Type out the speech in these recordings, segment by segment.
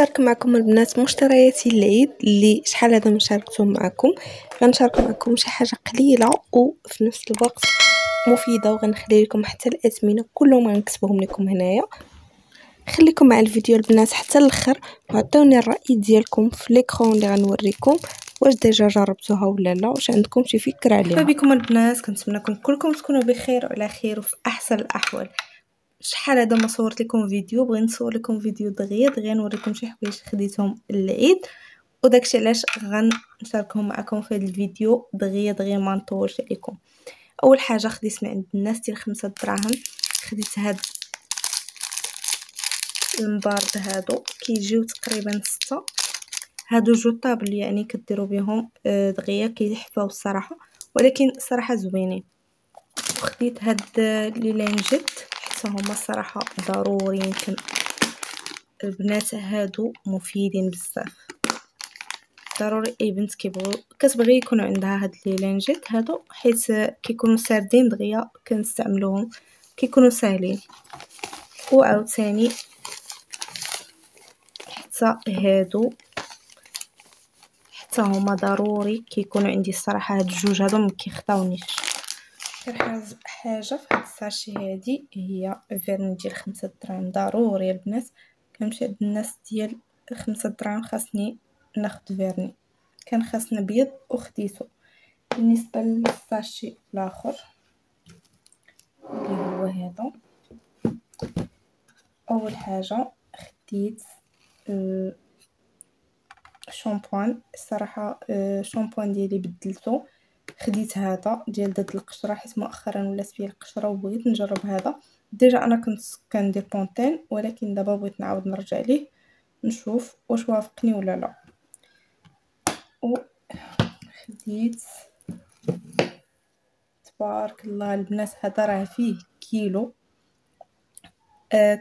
غنشارك معكم البنات مشترياتي العيد اللي شحال هذا ما شاركتهم معكم. غنشارك معكم شي حاجه قليله وفي نفس الوقت مفيده، وغنخلي لكم حتى الاثمنه كلهم غنكتبهم لكم هنايا. خليكم مع الفيديو البنات حتى الاخر وعطوني الراي ديالكم في ليكرون اللي غنوريكم، واش ديجا جربتوها ولا لا، واش عندكم شي فكره عليها. مرحبا بكم البنات، كنتمنىكم كلكم تكونوا بخير وعلى خير وفي احسن الاحوال. شحال هذا ما صورت لكم فيديو، بغيت نصور لكم فيديو دغيا نوريكم شي حوايج خديتهم للعيد، وداكشي علاش غنشاركهم معكم في هذا الفيديو دغيا ما نطولش عليكم. اول حاجه خديت من عند الناس ديال 5 دراهم، خديت هاد المبارد هادو كيجيو تقريبا 6. هادو جوطابل يعني كديروا بهم دغيا كيحفاو الصراحه، ولكن الصراحه زوينين. وخديت هاد لي لانجيت حتى هما الصراحه ضروري، يمكن البنات هادو مفيدين بزاف، ضروري اي بنت كتبغي يكون عندها هاد لي لانجيت هادو، حيت كيكونوا ساردين دغيا كنستعملوهم، كيكونوا ساهلين. وعاوتاني حتى هادو حتى هما ضروري كيكونوا عندي الصراحه، هاد الجوج هادو مكيخطاونيش. غير حاجه في هاد الساشي هادي هي فيرني ديال 5 دراهم، ضروري البنات كنمشي عند الناس ديال 5 دراهم خاصني ناخد فيرني، كان خاصنا بيض وخديته. بالنسبه للساشي الاخر اللي هو هذا، اول حاجه خديت شامبوان. الصراحه شامبوان ديالي بدلته، خديت هذا ديال ضد القشره حيت مؤخرا ولات فيا القشره وبغيت نجرب هذا. ديجا انا كنت كندير بونتين، ولكن دابا بغيت نعاود نرجع ليه نشوف واش وافقني ولا لا. وخديت تبارك الله البنات هذا راه فيه كيلو.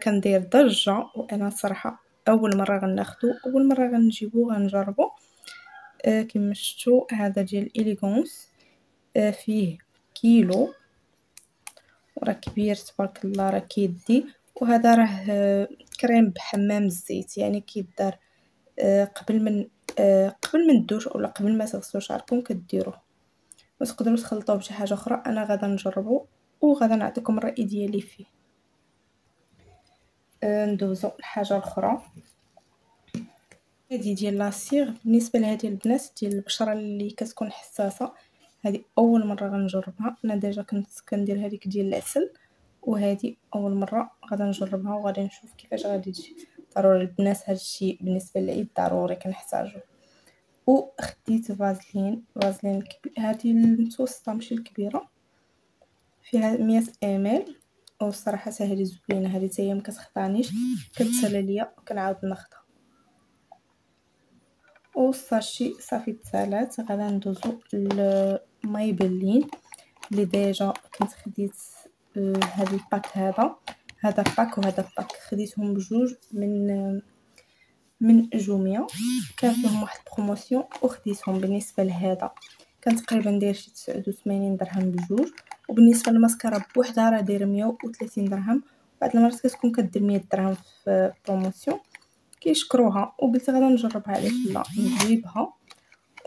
كندير ضجه، وانا الصراحه اول مره غناخدو، اول مره غنجيبو غنجربو. كما شفتوا هذا ديال إليغونس، فيه كيلو وراه كبير تبارك الله، راه كيدي. وهذا راه كريم بحمام الزيت، يعني كيدار قبل من الدوش ولا قبل ما تغسلوا شعركم كديروه. وتقدروا تخلطوه بشي حاجه اخرى، انا غادا نجربه وغادا نعطيكم الراي ديالي فيه. ندوزو لحاجه اخرى، هذه ديال لاسيغ. بالنسبه لهذه البنات ديال البشره اللي كتكون حساسه، هذه اول مره غنجربها. انا ديجا كنت كندير هذيك ديال العسل، وهذه اول مره غادا نجربها وغادي نشوف كيفاش غادي تجي. ضروري البنات هذا الشيء بالنسبه للعيد ضروري كنحتاجو. وخديت فازلين هذه المتوسطه ماشي الكبيره، فيها 100 ml. والصراحه هذه زوينه، هذه حتى هي ما كتخطانيش، كتسالى ليا وكنعاود ناخذها. والساشي صافي تسالات. غادا ندوزو لمايبلين اللي ديجا كنت خديت هذا الباك، هذا باك وهذا باك، خديتهم بجوج من جوميا، كان فيهم واحد البروموسيون وخديتهم. بالنسبه لهذا كان تقريبا داير شي 89 درهم بجوج، وبالنسبه للماسكارا بوحدها راه داير 130 درهم. بعض المرات كتكون كدير 100 درهم في بروموسيون، كيشكروها. وقلت غادا نجربها علاش لا، نجيبها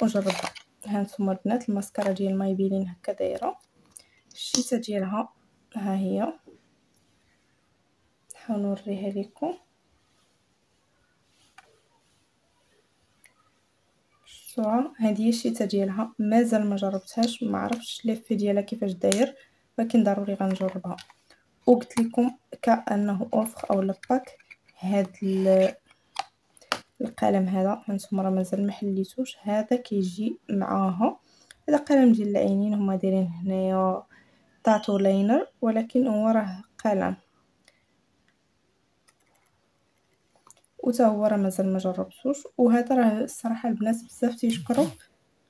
وجربها. ها نتوما البنات الماسكارا ديال مايبيلين هكا دايره، الشيته ديالها ها هي، نحاول نوريها لكم. شوفوها، هذه هي الشيته ديالها. مازال ما جربتهاش، ما عرفتش ليفي ديالها كيفاش داير، ولكن ضروري غنجربها. وقلت لكم كانه اوفر او لباك هاد القلم هذا، هانتوما راه مازال ما حليتوش، هذا كيجي معاها. هذا قلم ديال العينين، هما دايرين هنايا تاتو لاينر، ولكن هو راه قلم. وتا هو راه مازال ما جربتوش. وهذا راه الصراحه البنات بزاف تيشكروا،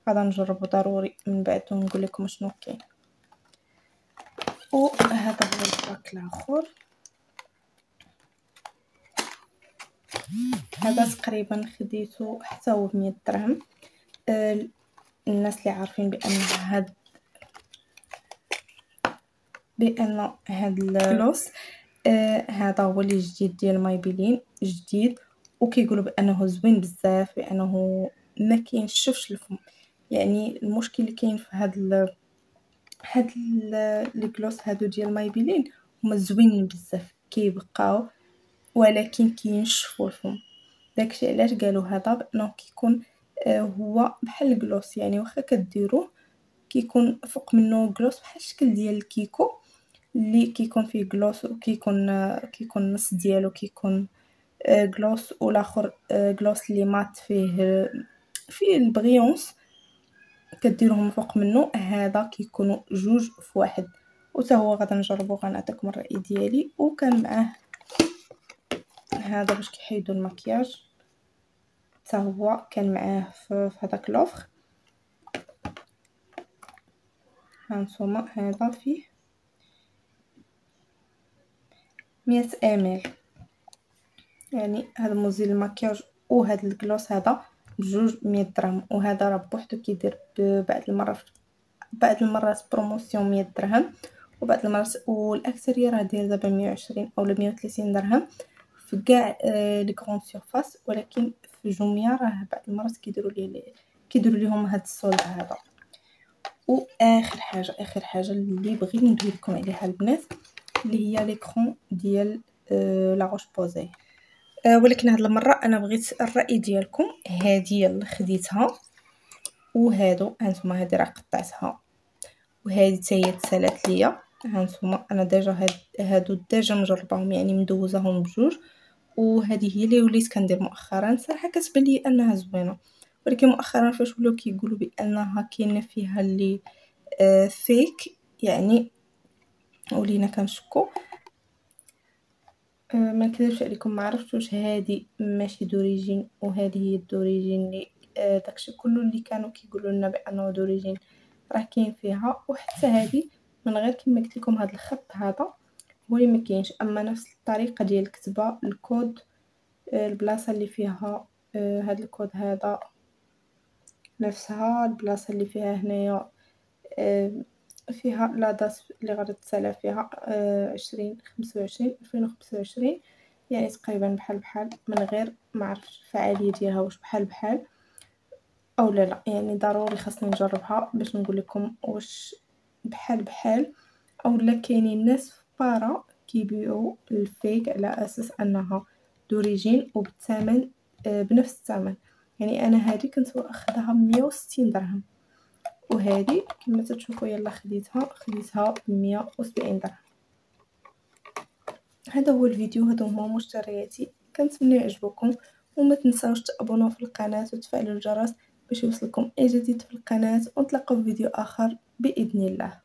غادا نجربو ضروري من بعد ونقول لكم شنو كاين. وهذا هو الباك الاخر، هذا تقريبا خديته حتى هو ب100 درهم. الناس اللي عارفين بان هاد الجلوس هذا هو اللي جديد ديال مايبيلين جديد، وكيقولوا بانه زوين بزاف، بانه ما كينشفش الفم. يعني المشكل اللي كاين في لي كلوس هادو ديال مايبيلين هما زوينين بزاف كيبقاو، ولكن كينشفوا الفم. داكشي علاش قالوا هذا بانه كيكون هو بحال الكلوس، يعني واخا كديروه كيكون فوق منه كلوس بحال الشكل ديال الكيكو اللي كيكون فيه كلوس، وكيكون النص ديالو كيكون كلوس، والاخر كلوس اللي مات فيه البغيونس كديروهم فوق منه. هذا كيكونوا جوج في واحد، وتا هو غادي نجربو غنعطيكم الراي ديالي. وكان معاه هذا باش كيحيدوا المكياج، حتى هو كان معاه في هذاك لوفر. هانتوما هذا فيه 100 ml، يعني هذا مزيل المكياج وهذا الكلوس هذا بجوج 100 درهم، وهذا راه بوحدو كيدير بعض المرات بروموسيون 100 درهم، وبعض المرات والاكثريه راه داير دابا 120 او 130 درهم في كاع لي كغون سيرفاس. ولكن في جوميا راه بعض المرات كيديروا ليهم هذا السولد هذا. واخر حاجه اللي بغيت ندوي لكم عليها البنات، اللي هي ليكرون ديال لا روش بوزي. ولكن هاد المره انا بغيت الراي ديالكم. هذه اللي خديتها، وهادو هانتوما هذه راه قطعتها، وهذه حتى هي تسالات ليا. هانتوما انا ديجا هادو ديجا مجرباهم، يعني مدوزاهم بجوج. وهذه هي اللي وليت كندير مؤخرا. صراحه كتبان لي انها زوينه، ولكن مؤخرا فاش ولاو كيقولوا بانها كاينه فيها اللي فيك، يعني ولينا كنشكو. ما نكذبش عليكم، ما عرفتش واش هذه ماشي دوريجين وهذه هي الدوريجين اللي داكشي كله اللي كانوا كيقولوا لنا بانه دوريجين راه كاين فيها. وحتى هذه من غير كما قلت لكم هذا الخط هذا هو اللي ما كاينش، اما نفس الطريقه ديال الكتابه الكود، البلاصه اللي فيها هذا الكود هذا نفسها البلاصه اللي فيها هنايا فيها لا دات اللي غادي تسالى فيها 2025 يعني تقريبا بحال من غير ما عرفتش الفعاليه ديالها واش بحال او لا. يعني ضروري خاصني نجربها باش نقول لكم واش بحال او لا. كاينين ناس في بارا كيبيعوا الفيك على اساس انها دوريجين وبالثمن بنفس الثمن. يعني انا هذه كنت واخدها 160 درهم، وهذه كما تشوفوا يلا خديتها 170 درهم. هذا هو الفيديو، هذا هما مشترياتي. كنتمنى يعجبكم، وما تنساوش تابوناو في القناه وتفعلوا الجرس باش يوصلكم اي جديد في القناه. ونتلاقاو في فيديو اخر باذن الله.